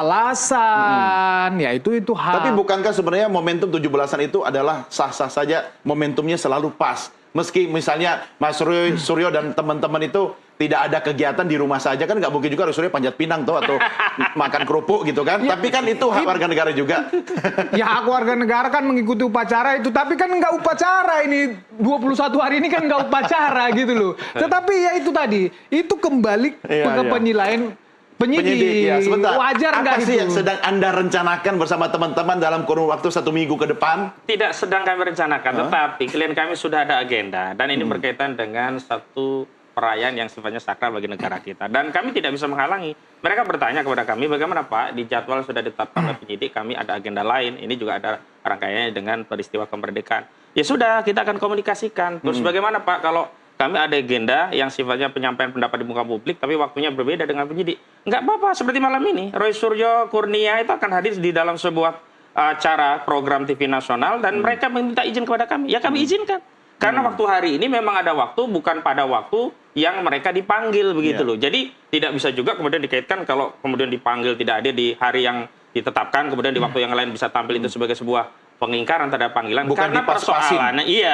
alasan, ya itu hak. Tapi bukankah sebenarnya momentum 17-an itu adalah sah-sah saja, momentumnya selalu pas. Meski misalnya Mas Suryo dan teman-teman itu tidak ada kegiatan di rumah saja, kan nggak mungkin juga Suryo panjat pinang tuh atau makan kerupuk gitu kan. Ya, tapi kan itu hak warga negara juga. Ya hak warga negara kan mengikuti upacara itu, tapi kan nggak upacara ini 21 hari ini kan nggak upacara gitu loh. Tetapi ya itu tadi, itu kembali ke penilaian penyidik. Ya, sebentar. Wajar nggak apa sih itu? yang sedang Anda rencanakan bersama teman-teman dalam kurun waktu 1 minggu ke depan? Tidak sedang kami rencanakan, tetapi klien kami sudah ada agenda dan ini berkaitan dengan satu perayaan yang sifatnya sakral bagi negara kita. Dan kami tidak bisa menghalangi. Mereka bertanya kepada kami, bagaimana Pak, di jadwal sudah ditetapkan oleh penyidik, kami ada agenda lain. Ini juga ada rangkaiannya dengan peristiwa kemerdekaan. Ya sudah, kita akan komunikasikan. Terus bagaimana Pak, kalau kami ada agenda yang sifatnya penyampaian pendapat di muka publik, tapi waktunya berbeda dengan penyidik. Nggak apa-apa, seperti malam ini, Roy Suryo Kurnia itu akan hadir di dalam sebuah acara program TV nasional, dan mereka meminta izin kepada kami. Ya kami izinkan. Karena waktu hari ini memang ada waktu, bukan pada waktu yang mereka dipanggil begitu loh. Jadi tidak bisa juga kemudian dikaitkan kalau kemudian dipanggil tidak hadir di hari yang ditetapkan, kemudian di waktu yang lain bisa tampil itu sebagai sebuah pengingkaran terhadap panggilan. Bukan karena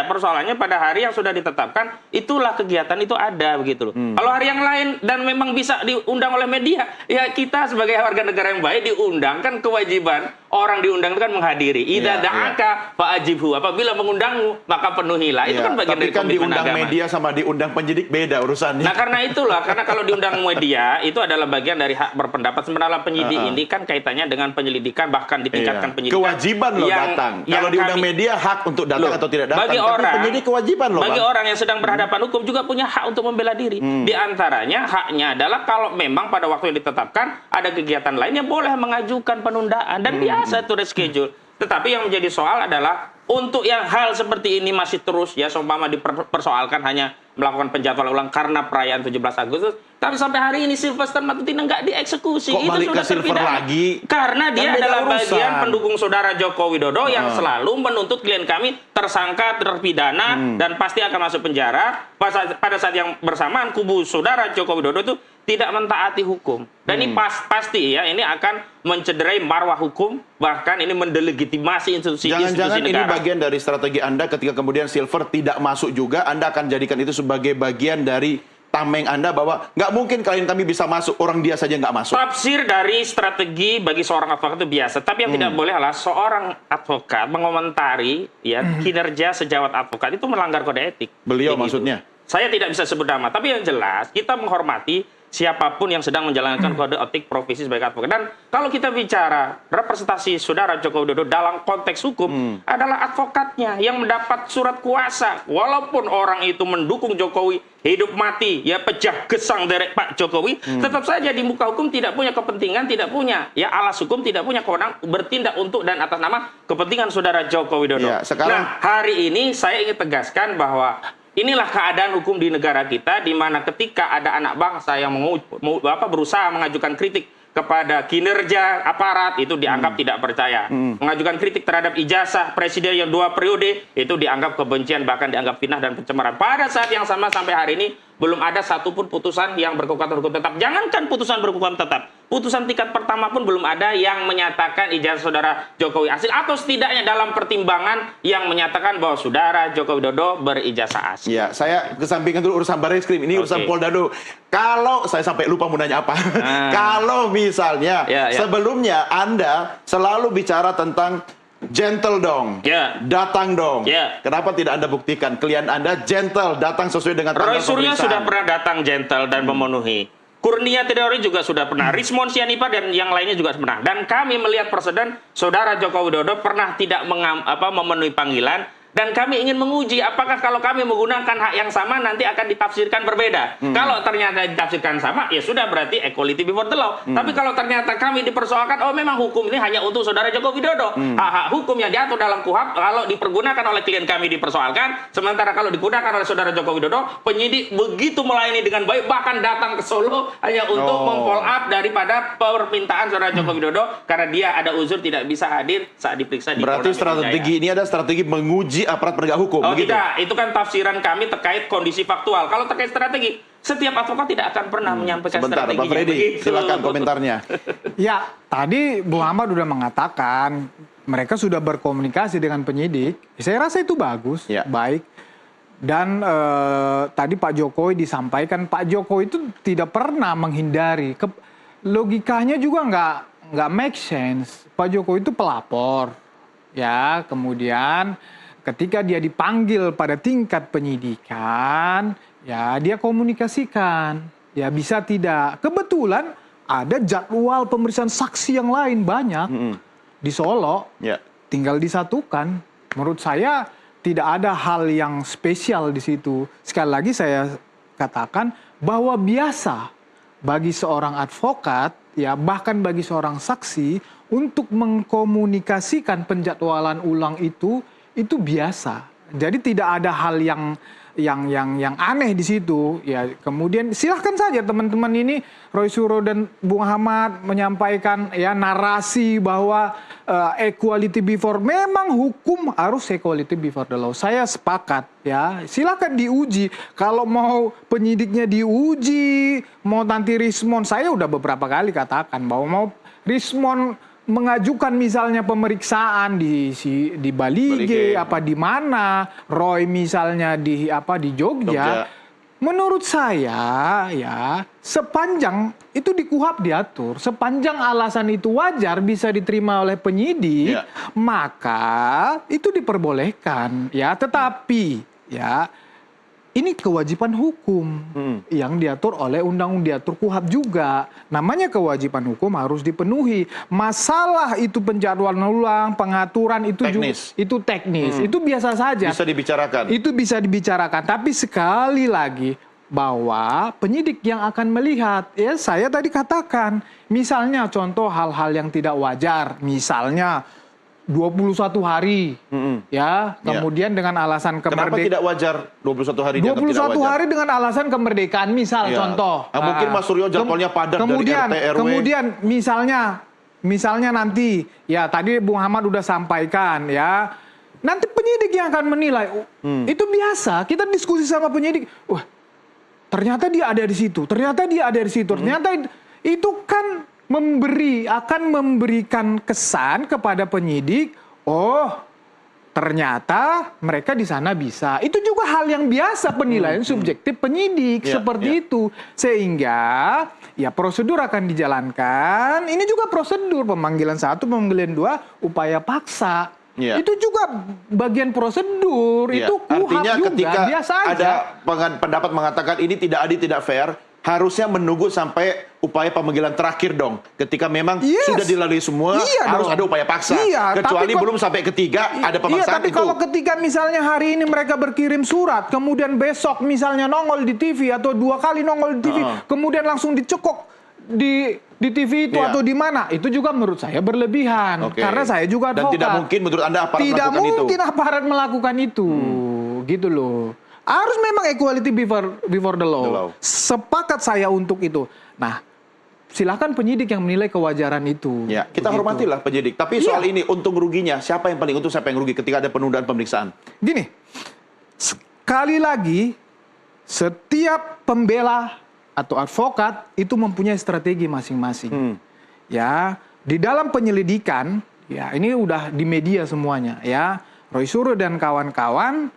persoalannya pada hari yang sudah ditetapkan itulah kegiatan itu ada begitu loh. Kalau hari yang lain dan memang bisa diundang oleh media, ya kita sebagai warga negara yang baik diundang, kan kewajiban orang diundang itu kan menghadiri. Idza da'aka fa'ajibhu, apabila mengundangmu maka penuhilah. Itu kan bagian dari kan komitmen diundang agama. media sama diundang penyidik beda urusannya. Nah karena itulah, karena kalau diundang media itu adalah bagian dari hak berpendapat. Sementara penyidik ini kan kaitannya dengan penyelidikan, bahkan ditingkatkan penyidikan. Kewajiban loh datang. Kalau diundang media hak untuk datang atau tidak datang. Bagi tapi penyidik kewajiban loh. Bagi orang yang sedang berhadapan hukum juga punya hak untuk membela diri. Di antaranya haknya adalah kalau memang pada waktu yang ditetapkan ada kegiatan lain yang boleh mengajukan penundaan, dan biasa itu reschedule. Tetapi yang menjadi soal adalah untuk yang hal seperti ini masih terus ya seumpama dipersoalkan hanya melakukan penjadwalan ulang karena perayaan 17 Agustus, tapi sampai hari ini Sylvester Matutina nggak dieksekusi. Kok balik ke Silver lagi? Karena dia adalah bagian pendukung saudara Joko Widodo yang selalu menuntut klien kami tersangka, terpidana, dan pasti akan masuk penjara. Pada saat yang bersamaan kubu saudara Joko Widodo itu tidak mentaati hukum. Dan ini pasti ya, ini akan mencederai marwah hukum, bahkan ini mendelegitimasi institusi-institusi negara. Jangan-jangan ini bagian dari strategi Anda ketika kemudian Silver tidak masuk juga, Anda akan jadikan itu sebagai bagian dari tameng Anda bahwa nggak mungkin klien kami bisa masuk, orang dia saja nggak masuk. Tafsir dari strategi bagi seorang advokat itu biasa, tapi yang tidak boleh adalah seorang advokat mengomentari ya kinerja sejawat advokat itu melanggar kode etik. Beliau begitu. maksudnya? Saya tidak bisa sebut nama, tapi yang jelas kita menghormati siapapun yang sedang menjalankan kode etik profesi sebagai advokat. Dan kalau kita bicara representasi saudara Joko Widodo dalam konteks hukum adalah advokatnya yang mendapat surat kuasa. Walaupun orang itu mendukung Jokowi hidup mati, ya pecah gesang dari Pak Jokowi, tetap saja di muka hukum tidak punya kepentingan, tidak punya ya alas hukum, tidak punya kewenangan bertindak untuk dan atas nama kepentingan saudara Joko Widodo. Ya, sekarang... Nah, hari ini saya ingin tegaskan bahwa inilah keadaan hukum di negara kita, di mana ketika ada anak bangsa yang berusaha mengajukan kritik kepada kinerja aparat, itu dianggap tidak percaya. Mengajukan kritik terhadap ijazah presiden yang 2 periode, itu dianggap kebencian, bahkan dianggap fitnah dan pencemaran. Pada saat yang sama sampai hari ini, belum ada satupun putusan yang berkekuatan hukum tetap. Jangankan putusan berkekuatan tetap, putusan tingkat pertama pun belum ada yang menyatakan ijazah saudara Jokowi asli, atau setidaknya dalam pertimbangan yang menyatakan bahwa saudara Joko Widodo berijazah asli. Ya, saya kesampingkan dulu urusan Barreskrim, ini urusan Polda dulu. Kalau saya sampai lupa mau nanya apa. Kalau misalnya sebelumnya Anda selalu bicara tentang gentle dong, datang dong. Kenapa tidak Anda buktikan klien Anda gentle, datang sesuai dengan tanggal pemeriksaan? Roy Suryo sudah pernah datang gentle dan memenuhi. Kurnia Teodori juga sudah pernah, Rismon Sianipa dan yang lainnya juga pernah. Dan kami melihat presiden saudara Joko Widodo pernah tidak memenuhi panggilan. Dan kami ingin menguji apakah kalau kami menggunakan hak yang sama nanti akan ditafsirkan berbeda. Kalau ternyata ditafsirkan sama, ya sudah berarti equality before the law. Tapi kalau ternyata kami dipersoalkan, oh memang hukum ini hanya untuk saudara Joko Widodo. Hak hukum yang diatur dalam KUHP kalau dipergunakan oleh klien kami dipersoalkan, sementara kalau digunakan oleh saudara Joko Widodo, penyidik begitu melayani dengan baik, bahkan datang ke Solo hanya untuk memfollow up daripada permintaan saudara Joko Widodo karena dia ada uzur tidak bisa hadir saat diperiksa di Berarti Polda Metro strategi Jaya. ini ada strategi menguji aparat penegak hukum. Oh begitu? tidak, itu kan tafsiran kami terkait kondisi faktual. Kalau terkait strategi, setiap advokat tidak akan pernah menyampaikan Sebentar, strateginya. Pak Freddy, silakan komentarnya. Ya, tadi Bung Ahmad udah mengatakan mereka sudah berkomunikasi dengan penyidik. Saya rasa itu bagus, baik. Dan tadi Pak Jokowi disampaikan, Pak Jokowi itu tidak pernah menghindari. Logikanya juga nggak make sense. Pak Jokowi itu pelapor, ya. Kemudian ketika dia dipanggil pada tingkat penyidikan, ya dia komunikasikan, ya bisa tidak. Kebetulan ada jadwal pemeriksaan saksi yang lain banyak di Solo, tinggal disatukan. Menurut saya tidak ada hal yang spesial di situ. Sekali lagi saya katakan bahwa biasa bagi seorang advokat, ya bahkan bagi seorang saksi untuk mengkomunikasikan penjadwalan ulang itu biasa. Jadi tidak ada hal yang aneh di situ. Ya kemudian silahkan saja teman-teman ini Roy Suryo dan Bung Ahmad menyampaikan ya narasi bahwa equality before, memang hukum harus equality before the law. Saya sepakat ya. Silahkan diuji. Kalau mau penyidiknya diuji, mau nanti Rismon, saya udah beberapa kali katakan bahwa mau Rismon mengajukan misalnya pemeriksaan di Balige apa di mana, Roy misalnya di Jogja. Menurut saya ya sepanjang itu di KUHP diatur, sepanjang alasan itu wajar bisa diterima oleh penyidik, maka itu diperbolehkan ya. Tetapi ya ini kewajiban hukum yang diatur oleh undang-undang, diatur KUHP juga. Namanya kewajiban hukum harus dipenuhi. Masalah itu penjadwalan ulang, pengaturan itu teknis. Itu teknis. Itu biasa saja. Bisa dibicarakan. Itu bisa dibicarakan. Tapi sekali lagi bahwa penyidik yang akan melihat, ya saya tadi katakan, misalnya contoh hal-hal yang tidak wajar, misalnya 21 hari, ya, kemudian dengan alasan kemerdekaan. Kenapa tidak wajar 21 hari? 21 hari dengan alasan kemerdekaan, misal contoh. Mungkin Mas Suryo jadwalnya padat kemudian, dari RT, RW. Kemudian misalnya nanti, ya tadi Bung Ahmad udah sampaikan, ya, nanti penyidik yang akan menilai. Itu biasa, kita diskusi sama penyidik. Wah, ternyata dia ada di situ, ternyata dia ada di situ, ternyata itu kan akan memberikan kesan kepada penyidik, oh ternyata mereka di sana bisa. Itu juga hal yang biasa penilaian subjektif penyidik seperti itu. Sehingga ya prosedur akan dijalankan. Ini juga prosedur pemanggilan 1, pemanggilan 2, upaya paksa. Itu juga bagian prosedur. Itu KUHP artinya juga ketika biasa aja. Ada pendapat mengatakan ini tidak adil, tidak fair, harusnya menunggu sampai upaya pemanggilan terakhir dong. Ketika memang sudah dilalui semua, harus ada upaya paksa. Kecuali belum sampai ketiga ada pemaksaan tapi kalau ketika misalnya hari ini mereka berkirim surat, kemudian besok misalnya nongol di TV atau 2 kali nongol di TV, kemudian langsung dicekok di TV itu atau di mana, itu juga menurut saya berlebihan. Karena saya juga advokat. Dan tidak mungkin menurut Anda aparat melakukan itu. Tidak mungkin aparat melakukan itu. Gitu loh. Harus memang equality before the law. Sepakat saya untuk itu. Nah, silahkan penyidik yang menilai kewajaran itu. Ya, kita hormatilah penyidik. Tapi soal ini untung ruginya, siapa yang paling untung, siapa yang rugi ketika ada penundaan pemeriksaan? Gini, sekali lagi, setiap pembela atau advokat itu mempunyai strategi masing-masing. Ya, di dalam penyelidikan, ya ini udah di media semuanya. Ya, Roy Suryo dan kawan-kawan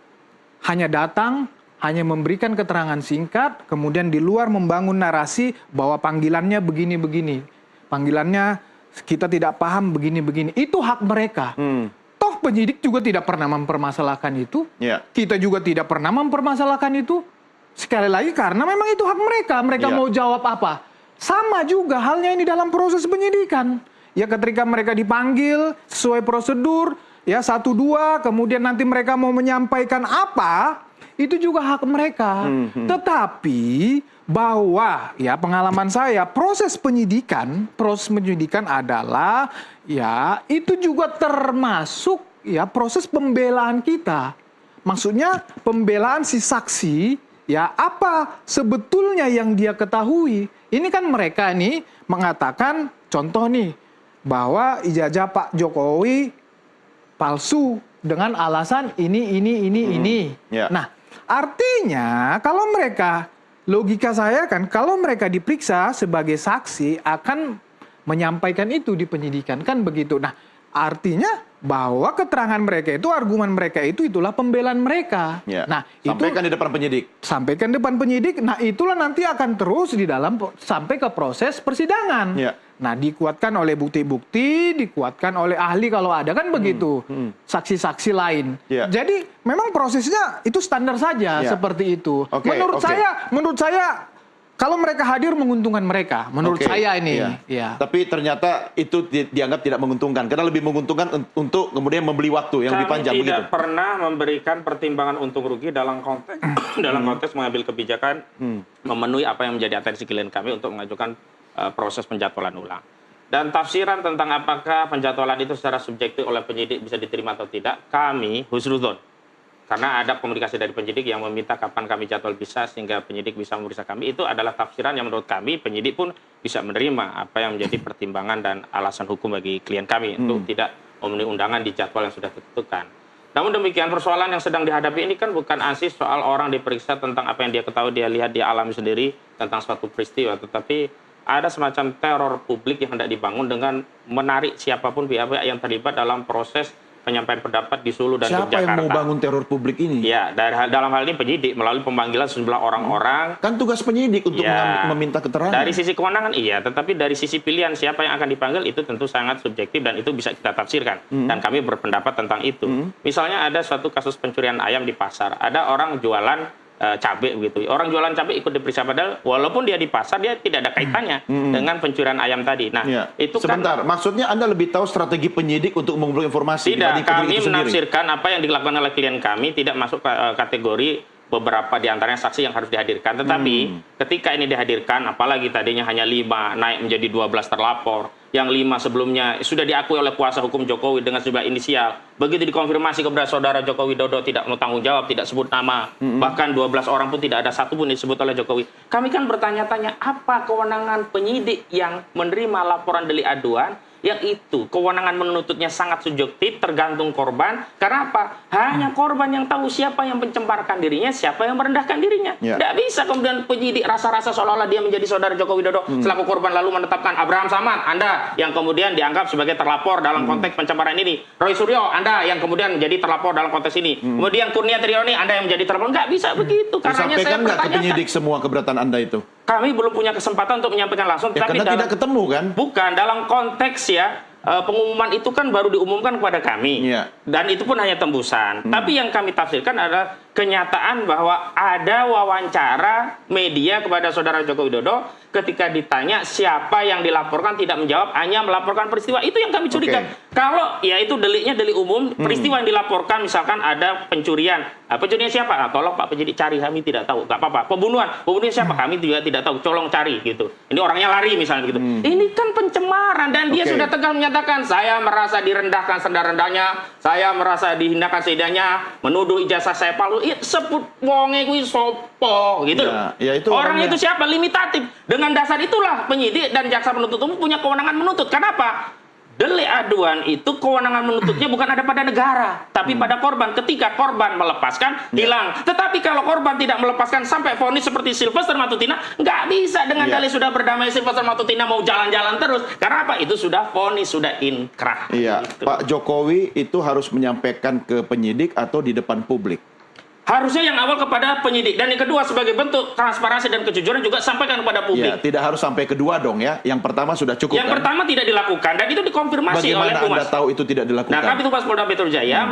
hanya datang, hanya memberikan keterangan singkat, kemudian di luar membangun narasi bahwa panggilannya begini-begini. Panggilannya kita tidak paham begini-begini. Itu hak mereka. Toh penyidik juga tidak pernah mempermasalahkan itu. Kita juga tidak pernah mempermasalahkan itu. Sekali lagi karena memang itu hak mereka. Mereka mau jawab apa. Sama juga halnya ini dalam proses penyidikan. Ya ketika mereka dipanggil sesuai prosedur, ya 1, 2, kemudian nanti mereka mau menyampaikan apa, itu juga hak mereka. Tetapi bahwa ya pengalaman saya proses penyidikan adalah ya itu juga termasuk ya proses pembelaan kita. Maksudnya pembelaan si saksi, ya apa sebetulnya yang dia ketahui. Ini kan mereka nih mengatakan contoh nih bahwa ijazah Pak Jokowi palsu, dengan alasan ini. Ya. Nah, artinya kalau mereka, logika saya kan, kalau mereka diperiksa sebagai saksi akan menyampaikan itu di penyidikan, kan begitu. Nah, artinya bahwa keterangan mereka itu, argumen mereka itu, itulah pembelaan mereka. Ya. Nah, sampaikan di depan penyidik. Sampaikan di depan penyidik. Nah, itulah nanti akan terus di dalam sampai ke proses persidangan. Ya. Nah, dikuatkan oleh bukti-bukti, dikuatkan oleh ahli kalau ada, kan begitu. Saksi-saksi lain. Ya. Jadi memang prosesnya itu standar saja seperti itu. Menurut saya kalau mereka hadir menguntungkan mereka, menurut saya ini. Ya. Tapi ternyata itu dianggap tidak menguntungkan, karena lebih menguntungkan untuk kemudian membeli waktu yang lebih panjang. Kami tidak pernah memberikan pertimbangan untung rugi dalam konteks mengambil kebijakan memenuhi apa yang menjadi atensi klien kami untuk mengajukan proses penjadwalan ulang. Dan tafsiran tentang apakah penjadwalan itu secara subjektif oleh penyidik bisa diterima atau tidak, kami husnudzon. Karena ada komunikasi dari penyidik yang meminta kapan kami jadwal bisa sehingga penyidik bisa memeriksa kami. Itu adalah tafsiran yang menurut kami penyidik pun bisa menerima apa yang menjadi pertimbangan dan alasan hukum bagi klien kami untuk tidak memenuhi undangan di jadwal yang sudah ditentukan. Namun demikian, persoalan yang sedang dihadapi ini kan bukan ansih soal orang diperiksa tentang apa yang dia ketahui, dia lihat, dia alami sendiri tentang suatu peristiwa. Tetapi ada semacam teror publik yang hendak dibangun dengan menarik siapapun pihak-pihak yang terlibat dalam proses penyampaian pendapat di Solo dan Yogyakarta. Siapa yang mau bangun teror publik ini? Ya, dalam hal ini penyidik melalui pemanggilan sejumlah orang-orang. Kan tugas penyidik untuk meminta keterangan. Dari sisi kewenangan iya, tetapi dari sisi pilihan siapa yang akan dipanggil itu tentu sangat subjektif dan itu bisa kita tafsirkan. Dan kami berpendapat tentang itu. Misalnya ada suatu kasus pencurian ayam di pasar. Ada orang jualan cabai begitu. Orang jualan cabai ikut diperiksa, padahal walaupun dia di pasar dia tidak ada kaitannya dengan pencurian ayam tadi. Nah, itu sebentar, maksudnya Anda lebih tahu strategi penyidik untuk mengumpulkan informasi dibanding penyidik itu sendiri? Tidak, kami menafsirkan apa yang dilakukan oleh klien kami tidak masuk kategori beberapa di antaranya saksi yang harus dihadirkan. Tetapi ketika ini dihadirkan, apalagi tadinya hanya 5 naik menjadi 12 terlapor, yang 5 sebelumnya sudah diakui oleh kuasa hukum Jokowi dengan sejumlah inisial. Begitu dikonfirmasi kepada saudara Joko Widodo tidak mau tanggung jawab, tidak sebut nama. Bahkan 12 orang pun tidak ada satu pun disebut oleh Jokowi. Kami kan bertanya-tanya apa kewenangan penyidik yang menerima laporan delik aduan yang itu kewenangan menuntutnya sangat subjektif, tergantung korban. Karena apa? Hanya korban yang tahu siapa yang mencemparkan dirinya, siapa yang merendahkan dirinya. Tidak bisa kemudian penyidik rasa-rasa seolah-olah dia menjadi saudara Joko Widodo selaku korban lalu menetapkan Abraham Samad, Anda yang kemudian dianggap sebagai terlapor dalam konteks pencemaran ini. Roy Suryo, Anda yang kemudian menjadi terlapor dalam konteks ini. Kemudian Kurnia Trioni, Anda yang menjadi terlapor. Nggak bisa begitu. Karena disampaikan nggak ke penyidik semua keberatan Anda itu? Kami belum punya kesempatan untuk menyampaikan langsung. Tapi karena tidak ketemu kan? Bukan, dalam konteks pengumuman itu kan baru diumumkan kepada kami. Dan itu pun hanya tembusan. Tapi yang kami tafsirkan adalah kenyataan bahwa ada wawancara media kepada saudara Joko Widodo ketika ditanya siapa yang dilaporkan tidak menjawab, hanya melaporkan peristiwa. Itu yang kami curiga. Kalau ya itu deliknya delik umum, peristiwa yang dilaporkan misalkan ada pencurian. Pencurian siapa? Tolong Pak penyidik cari, kami tidak tahu. Gak apa-apa. Pembunuhan siapa? Kami juga tidak tahu. Colong cari gitu. Ini orangnya lari misalnya gitu. Ini kan pencemaran dan dia sudah tegas menyatakan saya merasa direndahkan serendah-rendahnya, saya merasa dihinakan seidahnya, menuduh ijazah saya palsu. Sebut wonge kuwi sopo gitu loh. Itu orang itu siapa? Limitatif. Dengan dasar itulah penyidik dan jaksa penuntut umum punya kewenangan menuntut. Kenapa? Delik aduan itu kewenangan menuntutnya bukan ada pada negara, tapi pada korban. Ketika korban melepaskan, hilang. Tetapi kalau korban tidak melepaskan sampai vonis seperti Sylvester Matutina, nggak bisa dengan dalih sudah berdamai Sylvester Matutina mau jalan-jalan terus. Karena apa? Itu sudah vonis, sudah inkrah. Gitu. Pak Jokowi itu harus menyampaikan ke penyidik atau di depan publik? Harusnya yang awal kepada penyidik. Dan yang kedua sebagai bentuk transparansi dan kejujuran juga sampaikan kepada publik. Tidak harus sampai kedua dong ya. Yang pertama sudah cukup. Yang pertama tidak dilakukan dan itu dikonfirmasi oleh Humas. Bagaimana Anda tahu itu tidak dilakukan? Nah, Kabid Humas Polda Metro Jaya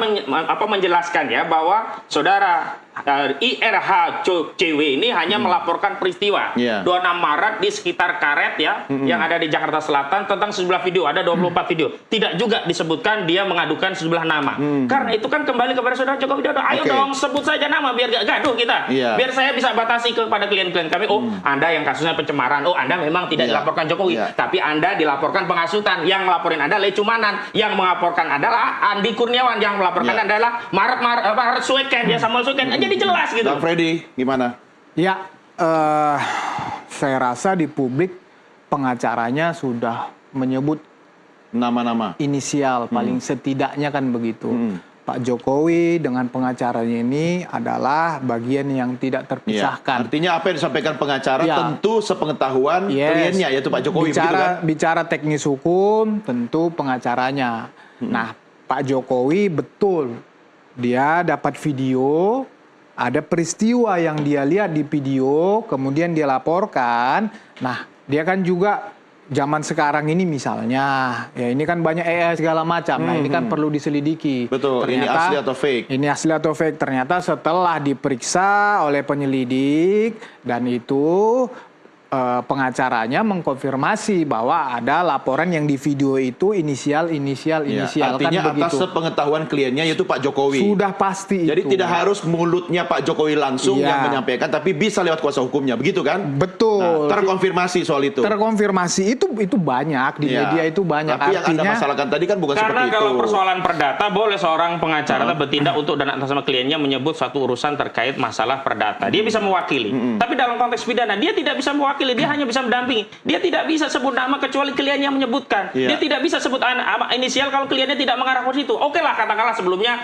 menjelaskan ya bahwa saudara IRH CW ini hanya melaporkan peristiwa 26 Maret di sekitar Karet ya yang ada di Jakarta Selatan tentang sejumlah video, ada 24 video. Tidak juga disebutkan dia mengadukan sejumlah nama. Karena itu kan kembali kepada saudara Joko Widodo. Ayo dong sebut saja nama biar gak gaduh kita. Biar saya bisa batasi kepada klien-klien kami. Oh, Anda yang kasusnya pencemaran. Oh, Anda memang tidak dilaporkan Jokowi, tapi Anda dilaporkan penghasutan. Yang melaporin Anda Lecumanan, yang melaporkan adalah Andi Kurniawan, yang melaporkan adalah Maret Sueken, ya Samuel Sueken. Jadi jelas gitu. Bang Freddy, gimana? Ya, saya rasa di publik pengacaranya sudah menyebut nama-nama inisial paling setidaknya kan begitu. Pak Jokowi dengan pengacaranya ini adalah bagian yang tidak terpisahkan. Artinya apa yang disampaikan pengacara tentu sepengetahuan kliennya, yaitu Pak Jokowi. Bicara teknis hukum, tentu pengacaranya. Nah, Pak Jokowi betul, dia dapat video, ada peristiwa yang dia lihat di video, kemudian dia laporkan. Nah, dia kan juga zaman sekarang ini misalnya, ya ini kan banyak AI segala macam. Nah, ini kan perlu diselidiki. Betul, ternyata, ini asli atau fake? Ini asli atau fake. Ternyata setelah diperiksa oleh penyelidik, dan itu pengacaranya mengkonfirmasi bahwa ada laporan yang di video itu inisial. Artinya kan atas sepengetahuan kliennya, yaitu Pak Jokowi. Sudah pasti Jadi itu. tidak harus mulutnya Pak Jokowi langsung yang menyampaikan, tapi bisa lewat kuasa hukumnya, begitu kan? Betul. Nah, terkonfirmasi soal itu. Terkonfirmasi itu banyak di media, itu banyak. Tapi yang Anda masalahkan tadi kan bukan seperti itu. Karena kalau persoalan perdata, boleh seorang pengacara bertindak untuk dan atas nama kliennya menyebut suatu urusan terkait masalah perdata. Dia bisa mewakili. Tapi dalam konteks pidana, dia tidak bisa mewakili, dia hanya bisa mendampingi. Dia tidak bisa sebut nama kecuali kliennya menyebutkan. Dia tidak bisa sebut inisial kalau kliennya tidak mengarah ke situ. Oke lah, katakanlah sebelumnya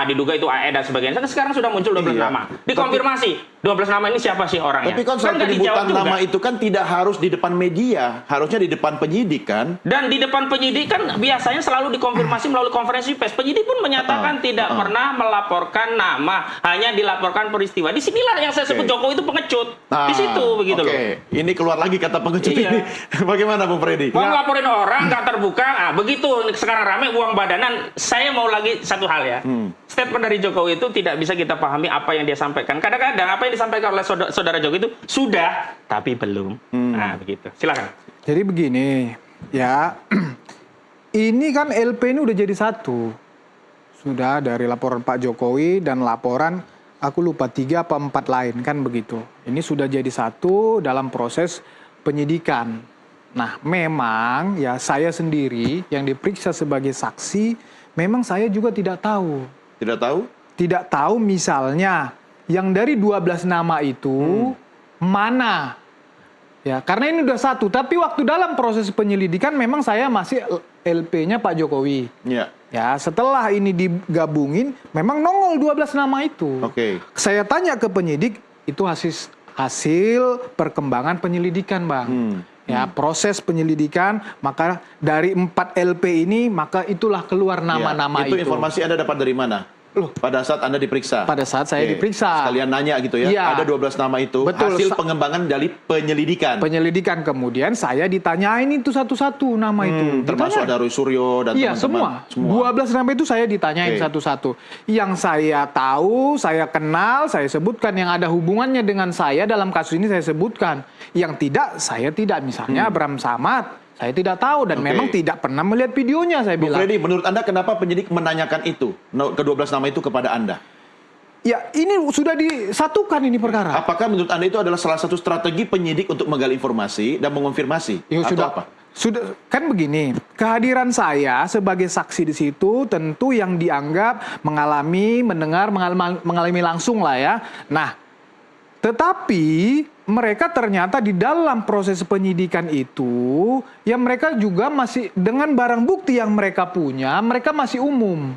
diduga itu AE dan sebagainya. Sekarang sudah muncul 12 nama. Dikonfirmasi. 12 nama ini siapa sih orangnya? Tapi kan soal penyebutan nama itu kan tidak harus di depan media. Harusnya di depan penyidik kan? Dan di depan penyidik kan biasanya selalu dikonfirmasi melalui konferensi pers. Penyidik pun menyatakan tidak pernah melaporkan nama. Hanya dilaporkan peristiwa. Disinilah yang saya sebut Jokowi itu pengecut. Di situ begitu loh. Ini keluar lagi kata pengecut ini. Bagaimana Bung Freddy? Mau ngelaporin orang nggak terbuka, begitu sekarang rame uang badanan. Saya mau lagi satu hal ya. Statement dari Jokowi itu tidak bisa kita pahami apa yang dia sampaikan. Kadang-kadang apa yang disampaikan oleh saudara Jokowi itu sudah, tapi belum. Nah begitu. Silakan. Jadi begini, ya. Ini kan LP ini udah jadi satu. Sudah dari laporan Pak Jokowi dan laporan, aku lupa 3 apa 4 lain kan begitu. Ini sudah jadi satu dalam proses penyidikan. Nah, memang ya saya sendiri yang diperiksa sebagai saksi, memang saya juga tidak tahu. Tidak tahu? Tidak tahu misalnya yang dari 12 nama itu mana. Ya, karena ini udah satu, tapi waktu dalam proses penyelidikan memang saya masih LP-nya Pak Jokowi. Ya. Ya, setelah ini digabungin memang nongol 12 nama itu. Saya tanya ke penyidik, itu hasil perkembangan penyelidikan, Bang. Ya, proses penyelidikan, maka dari 4 LP ini, maka itulah keluar nama-nama itu. Itu informasi Anda dapat dari mana? Pada saat Anda diperiksa? Pada saat saya diperiksa. Sekalian nanya gitu ya? Ada 12 nama itu, hasil pengembangan dari penyelidikan. Penyelidikan, kemudian saya ditanyain itu satu-satu nama itu. Termasuk ada Roy Suryo dan teman-teman. Semua. 12 nama itu saya ditanyain satu-satu. Yang saya tahu, saya kenal, saya sebutkan. Yang ada hubungannya dengan saya dalam kasus ini saya sebutkan. Yang tidak, saya tidak. Misalnya Abraham Samad. Saya tidak tahu dan memang tidak pernah melihat videonya, saya bilang. Bung Freddy, menurut Anda kenapa penyidik menanyakan itu, ke-12 nama itu kepada Anda? Ya, ini sudah disatukan ini perkara. Apakah menurut Anda itu adalah salah satu strategi penyidik untuk menggali informasi dan mengonfirmasi? Atau apa? Sudah, kan begini, kehadiran saya sebagai saksi di situ tentu yang dianggap mengalami langsung lah ya. Nah, tetapi mereka ternyata di dalam proses penyidikan itu, ya mereka juga masih dengan barang bukti yang mereka punya, mereka masih umum.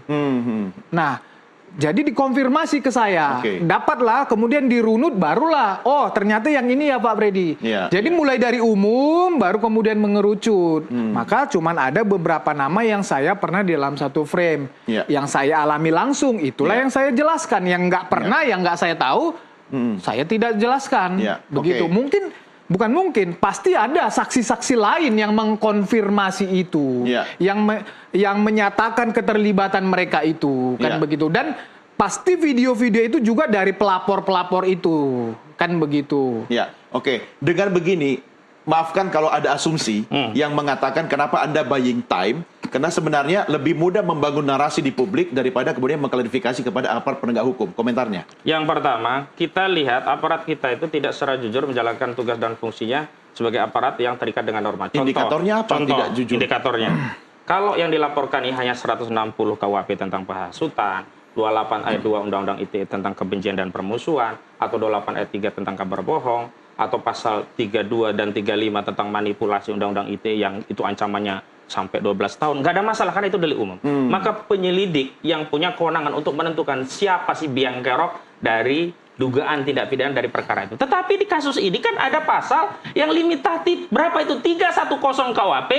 Nah, jadi dikonfirmasi ke saya, dapatlah, kemudian dirunut, barulah, oh ternyata yang ini ya Pak Freddy. Jadi mulai dari umum, baru kemudian mengerucut. Maka cuman ada beberapa nama yang saya pernah di dalam satu frame, yang saya alami langsung, itulah yang saya jelaskan. Yang nggak pernah, yang nggak saya tahu, saya tidak jelaskan. Begitu. Bukan mungkin, pasti ada saksi-saksi lain yang mengkonfirmasi itu, yang menyatakan keterlibatan mereka itu, kan begitu. Dan pasti video-video itu juga dari pelapor-pelapor itu, kan begitu. Dengan begini, maafkan kalau ada asumsi yang mengatakan kenapa Anda buying time. Karena sebenarnya lebih mudah membangun narasi di publik daripada kemudian mengklarifikasi kepada aparat penegak hukum. Komentarnya? Yang pertama, kita lihat aparat kita itu tidak secara jujur menjalankan tugas dan fungsinya sebagai aparat yang terikat dengan norma. Indikatornya apa? Tidak jujur. Indikatornya. Kalau yang dilaporkan ini hanya 160 KUHP tentang penghasutan, 28 ayat 2 Undang-Undang ITE tentang kebencian dan permusuhan, atau 28 ayat 3 tentang kabar bohong, atau pasal 32 dan 35 tentang manipulasi Undang-Undang ITE yang itu ancamannya sampai 12 tahun, nggak ada masalah karena itu delik umum. Maka penyelidik yang punya kewenangan untuk menentukan siapa si biang kerok dari dugaan tindak pidana dari perkara itu. Tetapi di kasus ini kan ada pasal yang limitatif. Berapa itu? 310 KUHP,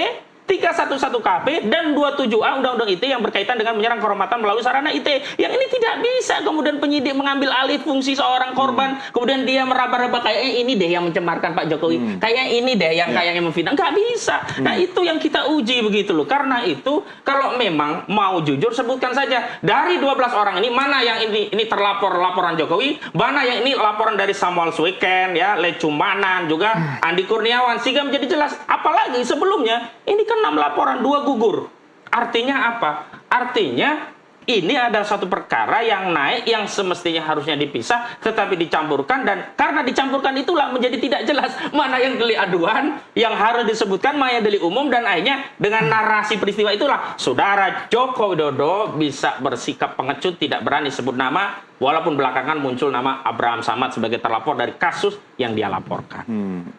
311 KP dan 27A Undang-Undang ITE yang berkaitan dengan menyerang kehormatan melalui sarana ITE. Yang ini tidak bisa kemudian penyidik mengambil alih fungsi seorang korban, kemudian dia meraba-raba kayaknya ini deh yang mencemarkan Pak Jokowi, kayaknya ini deh yang kayaknya memfitnah. Nggak bisa. Nah, itu yang kita uji begitu loh. Karena itu kalau memang mau jujur sebutkan saja dari 12 orang ini mana yang ini terlapor laporan Jokowi, mana yang ini laporan dari Samuel Suiken, ya, Lecumanan, juga Andi Kurniawan, sehingga menjadi jelas. Apalagi sebelumnya ini kan 6 laporan, 2 gugur. Artinya apa? Artinya ini ada satu perkara yang naik yang semestinya harusnya dipisah tetapi dicampurkan, dan karena dicampurkan itulah menjadi tidak jelas mana yang delik aduan yang harus disebutkan, mana yang delik umum, dan akhirnya dengan narasi peristiwa itulah Saudara Joko Widodo bisa bersikap pengecut, tidak berani sebut nama, walaupun belakangan muncul nama Abraham Samad sebagai terlapor dari kasus yang dia laporkan.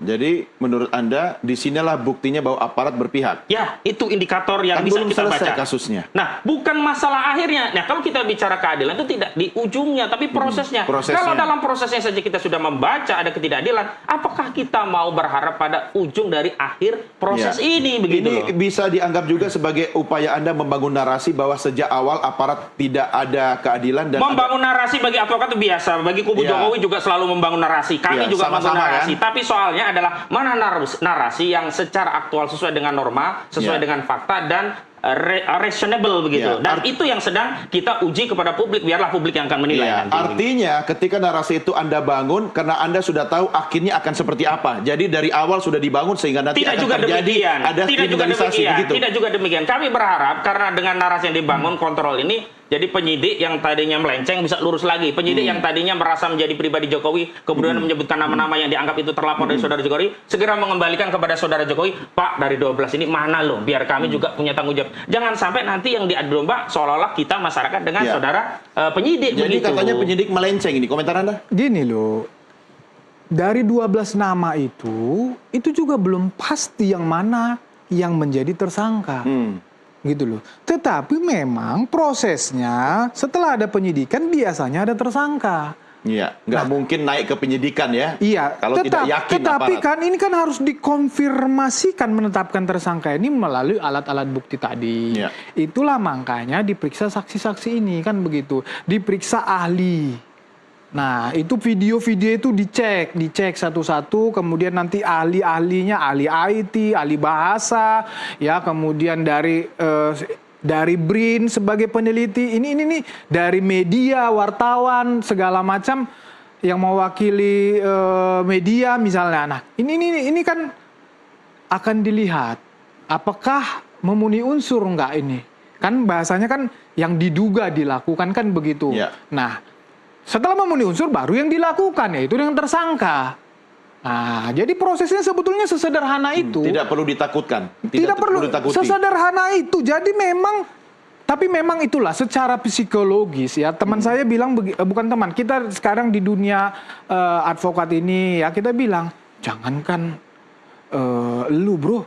Jadi menurut Anda disinilah buktinya bahwa aparat berpihak? Ya, itu indikator yang kan bisa belum kita selesai baca kasusnya. Nah, bukan masalah akhirnya. Nah, kalau kita bicara keadilan itu tidak di ujungnya, tapi prosesnya. Kalau dalam prosesnya saja kita sudah membaca ada ketidakadilan, apakah kita mau berharap pada ujung dari akhir proses ini? Begitu. Ini bisa dianggap juga sebagai upaya Anda membangun narasi bahwa sejak awal aparat tidak ada keadilan dan membangun narasi bagi advokat itu biasa. Bagi kubu Jokowi juga selalu membangun narasi. Kami juga membangun narasi. Kan? Tapi soalnya adalah mana narasi yang secara aktual sesuai dengan norma, sesuai dengan fakta dan reasonable begitu. Dan itu yang sedang kita uji kepada publik, biarlah publik yang akan menilai nanti. Artinya ketika narasi itu Anda bangun karena Anda sudah tahu akhirnya akan seperti apa. Jadi dari awal sudah dibangun sehingga nanti tidak akan juga terjadi demikian. ada kriminalisasi begitu. Tidak juga demikian. Kami berharap karena dengan narasi yang dibangun kontrol ini, jadi penyidik yang tadinya melenceng bisa lurus lagi. Penyidik yang tadinya merasa menjadi pribadi Jokowi, kemudian menyebutkan nama-nama yang dianggap itu terlapor dari saudara Jokowi, segera mengembalikan kepada saudara Jokowi, Pak, dari 12 ini mana loh, biar kami juga punya tanggung jawab. Jangan sampai nanti yang diadu domba seolah-olah kita masyarakat dengan saudara penyidik. Jadi begitu. katanya penyidik melenceng, ini komentar Anda? Gini loh, dari 12 nama itu juga belum pasti yang mana yang menjadi tersangka. Gitu loh. Tetapi memang prosesnya setelah ada penyidikan biasanya ada tersangka. Iya, nggak mungkin naik ke penyidikan ya. Iya, kalau tidak yakin tetapi aparat. kan ini kan harus dikonfirmasikan menetapkan tersangka ini melalui alat-alat bukti tadi. Iya. Itulah makanya diperiksa saksi-saksi ini kan begitu, diperiksa ahli. Nah, itu video-video itu dicek satu-satu, kemudian nanti ahli-ahlinya, ahli IT, ahli bahasa, ya, kemudian dari BRIN sebagai peneliti, ini dari media, wartawan, segala macam yang mewakili media misalnya. Nah, ini kan akan dilihat apakah memenuhi unsur enggak ini. Kan bahasanya kan yang diduga dilakukan kan begitu. Ya. Nah, setelah memenuhi unsur baru yang dilakukan, yaitu yang tersangka. Nah, jadi prosesnya sebetulnya sesederhana itu. Tidak perlu ditakutkan. Tidak perlu ditakuti. Sesederhana itu. Jadi memang, tapi memang itulah secara psikologis ya. Teman saya bilang, bukan teman, kita sekarang di dunia advokat ini ya, kita bilang, jangankan lu bro,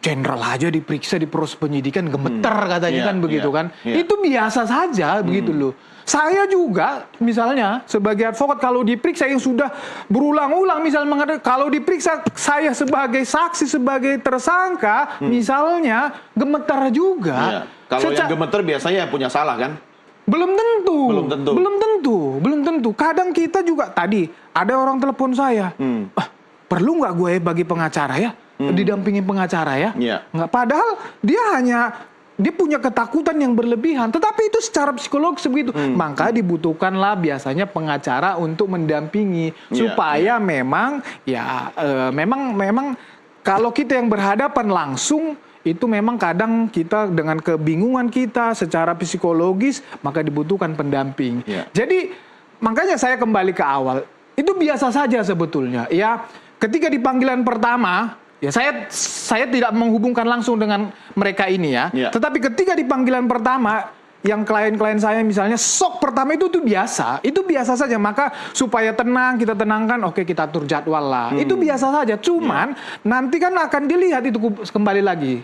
jenderal aja diperiksa di proses penyidikan gemeter katanya kan begitu kan. Itu biasa saja begitu loh. Saya juga misalnya sebagai advokat kalau diperiksa yang sudah berulang-ulang misalnya kalau diperiksa saya sebagai saksi sebagai tersangka misalnya gemetar juga. Kalau yang gemeter biasanya yang punya salah kan? Belum tentu. Kadang kita juga tadi ada orang telepon saya. Perlu nggak gue bagi pengacara ya? Didampingi pengacara ya? Nggak, padahal dia punya ketakutan yang berlebihan, tetapi itu secara psikologis begitu. Maka dibutuhkanlah biasanya pengacara untuk mendampingi supaya memang memang kalau kita yang berhadapan langsung itu memang kadang kita dengan kebingungan kita secara psikologis maka dibutuhkan pendamping. Jadi makanya saya kembali ke awal. Itu biasa saja sebetulnya. Ya, ketika di panggilan pertama ya saya tidak menghubungkan langsung dengan mereka ini ya. Tetapi ketika di panggilan pertama yang klien-klien saya misalnya sok pertama itu biasa. Itu biasa saja. Maka supaya tenang, kita tenangkan, oke kita atur jadwal lah. Itu biasa saja. Cuman nanti kan akan dilihat itu kembali lagi.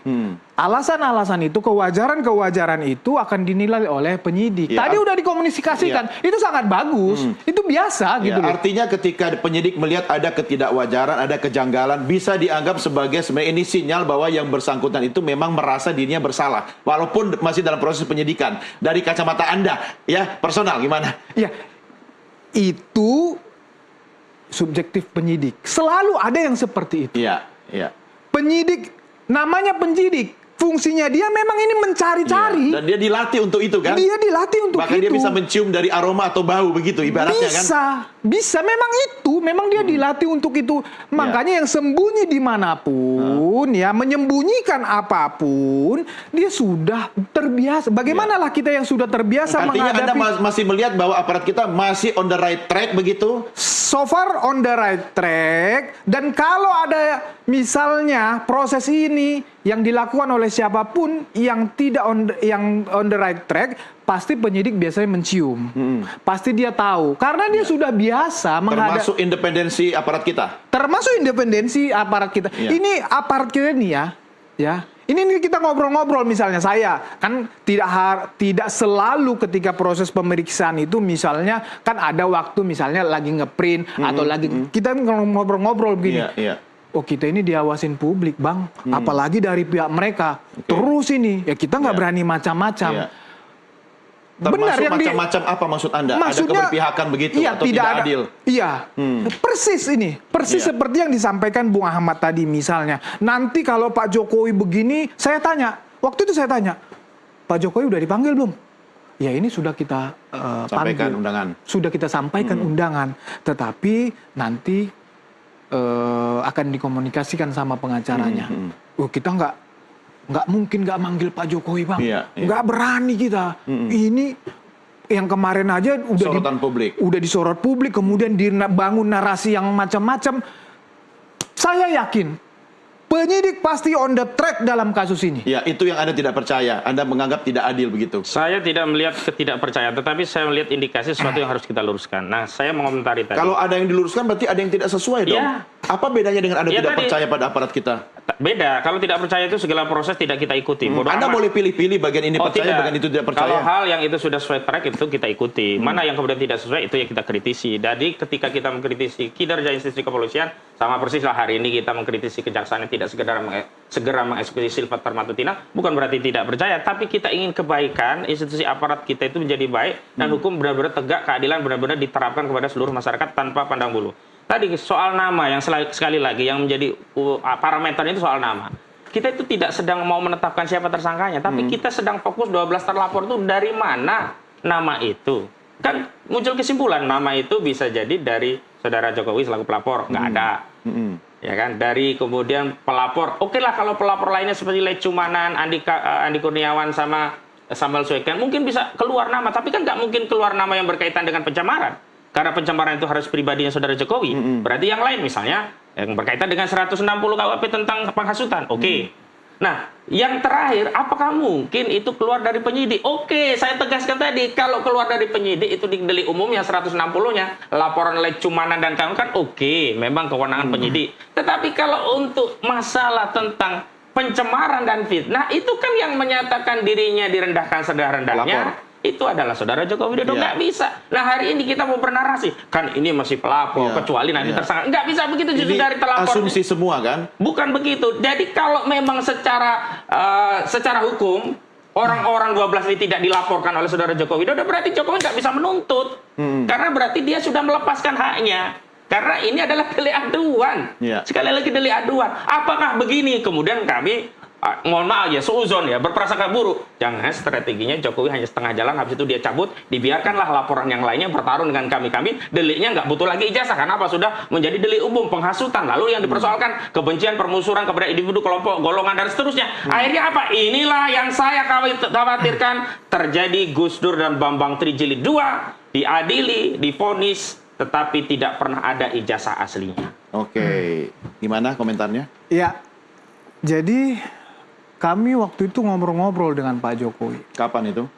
alasan-alasan itu, kewajaran-kewajaran itu akan dinilai oleh penyidik. Tadi udah dikomunikasikan, itu sangat bagus, itu biasa gitu loh. Artinya ketika penyidik melihat ada ketidakwajaran, ada kejanggalan, bisa dianggap sebagai sebenarnya ini sinyal bahwa yang bersangkutan itu memang merasa dirinya bersalah, walaupun masih dalam proses penyidikan. Dari kacamata Anda, ya personal gimana? Ya, itu subjektif penyidik. Selalu ada yang seperti itu. Iya, iya. Penyidik, namanya penyidik. Fungsinya dia memang ini mencari-cari. Dan dia dilatih untuk itu kan? Dia dilatih untuk bahkan itu. Bahkan dia bisa mencium dari aroma atau bau begitu ibaratnya kan? Bisa. Memang dia dilatih untuk itu. Makanya yang sembunyi dimanapun, ya menyembunyikan apapun, dia sudah terbiasa. Bagaimanalah kita yang sudah terbiasa artinya menghadapi. Anda masih melihat bahwa aparat kita masih on the right track begitu? So far on the right track. Dan kalau ada misalnya proses ini yang dilakukan oleh siapapun yang tidak on the right track, pasti penyidik biasanya mencium. Pasti dia tahu karena dia sudah biasa menghadapi. Termasuk independensi aparat kita. Termasuk independensi aparat kita. Ini aparat kita nih ya. Ini kita ngobrol-ngobrol misalnya saya kan tidak selalu ketika proses pemeriksaan itu misalnya kan ada waktu misalnya lagi ngeprint atau lagi kita ngobrol-ngobrol begini. Oh kita ini diawasin publik bang, apalagi dari pihak mereka. Terus ini ya kita nggak berani macam-macam. Benar yang macam-macam apa maksud Anda? Maksudnya, ada keberpihakan begitu atau tidak adil? Iya, persis seperti yang disampaikan Bung Ahmad tadi misalnya. Nanti kalau Pak Jokowi begini, waktu itu saya tanya, Pak Jokowi udah dipanggil belum? Ya ini sudah kita sampaikan undangan. Sudah kita sampaikan undangan, tetapi nanti akan dikomunikasikan sama pengacaranya. Kita nggak mungkin nggak manggil Pak Jokowi bang, nggak berani kita. Ini yang kemarin aja udah disorot publik, kemudian dibangun narasi yang macam-macam. Saya yakin penyidik pasti on the track dalam kasus ini. Ya, itu yang Anda tidak percaya. Anda menganggap tidak adil begitu. Saya tidak melihat ketidakpercayaan, tetapi saya melihat indikasi sesuatu yang harus kita luruskan. Nah, saya mengomentari tadi. Kalau ada yang diluruskan berarti ada yang tidak sesuai dong. Apa bedanya dengan Anda tidak percaya pada aparat kita? Beda. Kalau tidak percaya itu segala proses tidak kita ikuti. Anda boleh pilih-pilih bagian ini percaya, bagian itu tidak percaya. Kalau hal yang itu sudah sesuai track itu kita ikuti. Mana yang kemudian tidak sesuai itu yang kita kritisi. Jadi ketika kita mengkritisi kinerja institusi kepolisian, sama persis lah hari ini kita mengkritisi kejaksaan yang tidak segera mengeksekusi Silva Matutina, bukan berarti tidak percaya, tapi kita ingin kebaikan institusi aparat kita itu menjadi baik dan hukum benar-benar tegak, keadilan benar-benar diterapkan kepada seluruh masyarakat tanpa pandang bulu. Tadi soal nama yang sekali lagi yang menjadi parameter itu soal nama. Kita itu tidak sedang mau menetapkan siapa tersangkanya, tapi kita sedang fokus 12 terlapor itu dari mana nama itu. Kan muncul kesimpulan nama itu bisa jadi dari saudara Jokowi selaku pelapor, nggak ada. Ya kan, dari kemudian pelapor, oke lah kalau pelapor lainnya seperti Lecumanan, Andi Kurniawan sama Samuel Suekan mungkin bisa keluar nama, tapi kan nggak mungkin keluar nama yang berkaitan dengan pencemaran. Karena pencemaran itu harus pribadinya saudara Jokowi. Berarti yang lain misalnya yang berkaitan dengan 160 KUHP tentang penghasutan. Nah, yang terakhir, apakah mungkin itu keluar dari penyidik? Oke, saya tegaskan tadi, kalau keluar dari penyidik itu di delik umum yang 160-nya, laporan Lecumanan dan kawan kan oke, memang kewenangan penyidik. Tetapi kalau untuk masalah tentang pencemaran dan fitnah, itu kan yang menyatakan dirinya direndahkan serendah-rendahnya. Itu adalah saudara Joko Widodo, nggak bisa. Nah hari ini kita mau bernarasi, kan ini masih pelapor, kecuali nanti tersangka. Nggak bisa begitu justru dari terlapor. Asumsi semua kan? Bukan begitu. Jadi kalau memang secara hukum, orang-orang 12 ini tidak dilaporkan oleh saudara Joko Widodo, berarti Jokowi nggak bisa menuntut. Karena berarti dia sudah melepaskan haknya. Karena ini adalah delik aduan. Sekali lagi delik aduan. Apakah begini? Kemudian kami mohon maaf ya, seuzon ya, berprasangka buruk. Jangan strateginya Jokowi hanya setengah jalan, habis itu dia cabut, dibiarkanlah laporan yang lainnya bertarung dengan kami-kami, deliknya nggak butuh lagi ijazah, karena apa? Sudah menjadi delik umum, penghasutan, lalu yang dipersoalkan kebencian, permusuhan kepada individu, kelompok, golongan, dan seterusnya. Akhirnya apa? Inilah yang saya khawatirkan terjadi. Gus Dur dan Bambang Trijilid II diadili, divonis, tetapi tidak pernah ada ijazah aslinya. Oke, gimana komentarnya? Ya, jadi kami waktu itu ngobrol-ngobrol dengan Pak Jokowi. Kapan itu?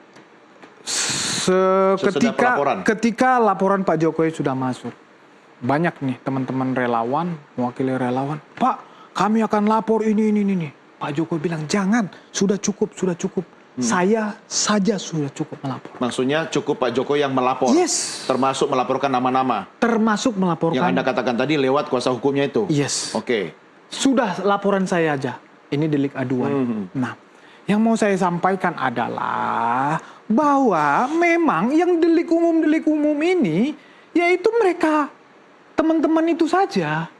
Ketika laporan Pak Jokowi sudah masuk. Banyak nih teman-teman relawan, mewakili relawan. Pak, kami akan lapor ini. Pak Jokowi bilang, jangan, sudah cukup. Saya saja sudah cukup melapor. Maksudnya cukup Pak Jokowi yang melapor? Yes. Termasuk melaporkan nama-nama? Termasuk melaporkan. Yang Anda katakan tadi lewat kuasa hukumnya itu? Yes. Oke. Sudah laporan saya aja. Ini delik aduan. Nah, yang mau saya sampaikan adalah bahwa memang yang delik umum ini, yaitu mereka, teman-teman itu saja.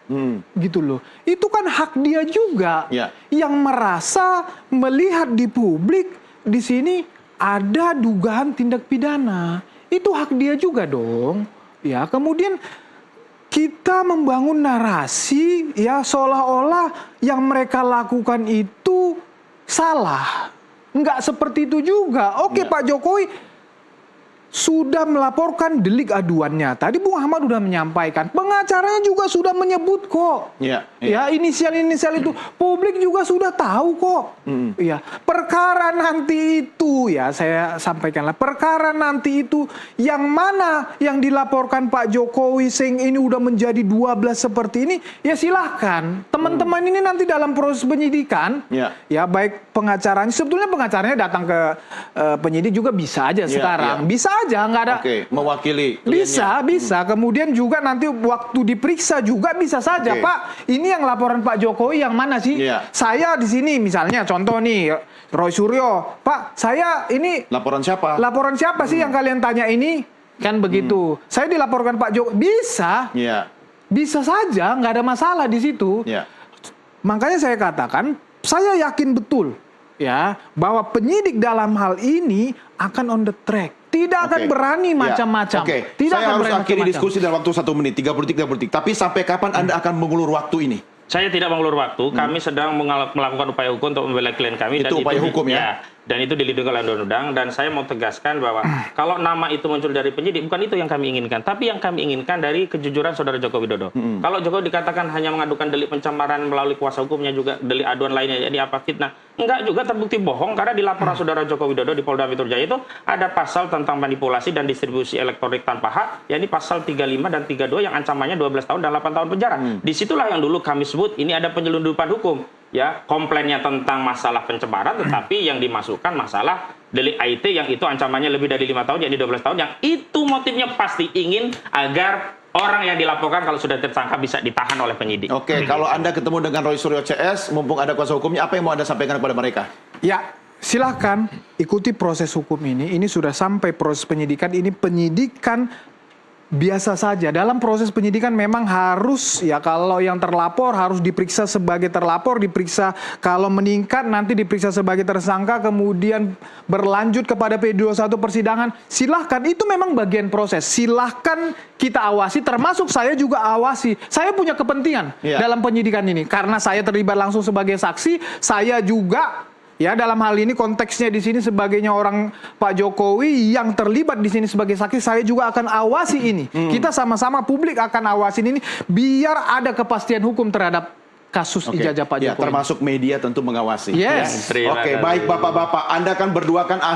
Gitu loh. Itu kan hak dia juga. Yang merasa melihat di publik, di sini ada dugaan tindak pidana. Itu hak dia juga dong. Ya, kemudian kita membangun narasi ya seolah-olah yang mereka lakukan itu salah. Enggak seperti itu juga. Oke, Pak Jokowi sudah melaporkan delik aduannya. Tadi Bung Ahmad sudah menyampaikan. Pengacaranya juga sudah menyebut kok. Ya, inisial-inisial itu. Publik juga sudah tahu kok. Ya, perkara nanti itu ya saya sampaikanlah. Perkara nanti itu yang mana yang dilaporkan Pak Jokowi sing ini udah menjadi 12 seperti ini, ya silahkan. Teman-teman ini nanti dalam proses penyidikan, ya baik pengacaranya, sebetulnya pengacaranya datang ke penyidik juga bisa aja sekarang. Bisa aja, nggak ada. Mewakili. Bisa. Kemudian juga nanti waktu diperiksa juga bisa saja, Pak. Ini yang laporan Pak Jokowi yang mana sih? Saya di sini misalnya contoh nih, Roy Suryo. Pak, saya ini laporan siapa? Laporan siapa sih yang kalian tanya ini? Kan begitu. Saya dilaporkan Pak Jokowi. Bisa. Bisa saja, nggak ada masalah di situ. Makanya saya katakan, saya yakin betul ya bahwa penyidik dalam hal ini akan on the track. Tidak akan berani macam-macam. Tidak saya akan harus akhiri diskusi dalam waktu 1 menit, 30 detik. Tapi sampai kapan Anda akan mengulur waktu ini? Saya tidak mengulur waktu. Kami sedang melakukan upaya hukum untuk membela klien kami. Itu upaya hukum ya? Dan itu dilindungi oleh undang-undang. Dan saya mau tegaskan bahwa kalau nama itu muncul dari penyidik, bukan itu yang kami inginkan. Tapi yang kami inginkan dari kejujuran Saudara Joko Widodo. Kalau Jokowi dikatakan hanya mengadukan delik pencemaran melalui kuasa hukumnya juga delik aduan lainnya, jadi apa fitnah? Enggak juga terbukti bohong karena di laporan Saudara Joko Widodo di Polda Metro Jaya itu ada pasal tentang manipulasi dan distribusi elektronik tanpa hak, yakni pasal 35 dan 32 yang ancamannya 12 tahun dan 8 tahun penjara. Disitulah yang dulu kami sebut ini ada penyelundupan hukum. Ya, komplainnya tentang masalah pencemaran, tetapi yang dimasukkan masalah delik IT yang itu ancamannya lebih dari 5 tahun, yakni 12 tahun, yang itu motifnya pasti ingin agar orang yang dilaporkan kalau sudah tersangka bisa ditahan oleh penyidik. Kalau Anda ketemu dengan Roy Suryo CS, mumpung ada kuasa hukumnya, apa yang mau Anda sampaikan kepada mereka? Ya, silahkan ikuti proses hukum ini. Ini sudah sampai proses penyidikan. Ini penyidikan biasa saja. Dalam proses penyidikan memang harus ya kalau yang terlapor harus diperiksa sebagai terlapor, diperiksa kalau meningkat nanti diperiksa sebagai tersangka, kemudian berlanjut kepada P21 persidangan. Silahkan, itu memang bagian proses. Silahkan kita awasi, termasuk saya juga awasi. Saya punya kepentingan dalam penyidikan ini karena saya terlibat langsung sebagai saksi. Saya juga ya dalam hal ini konteksnya di sini sebagainya orang Pak Jokowi yang terlibat di sini sebagai saksi, saya juga akan awasi ini. Kita sama-sama publik akan awasin ini biar ada kepastian hukum terhadap kasus ijazah Pak Jokowi. Termasuk media tentu mengawasi. Yes. Baik Bapak-bapak, Anda kan berdua kan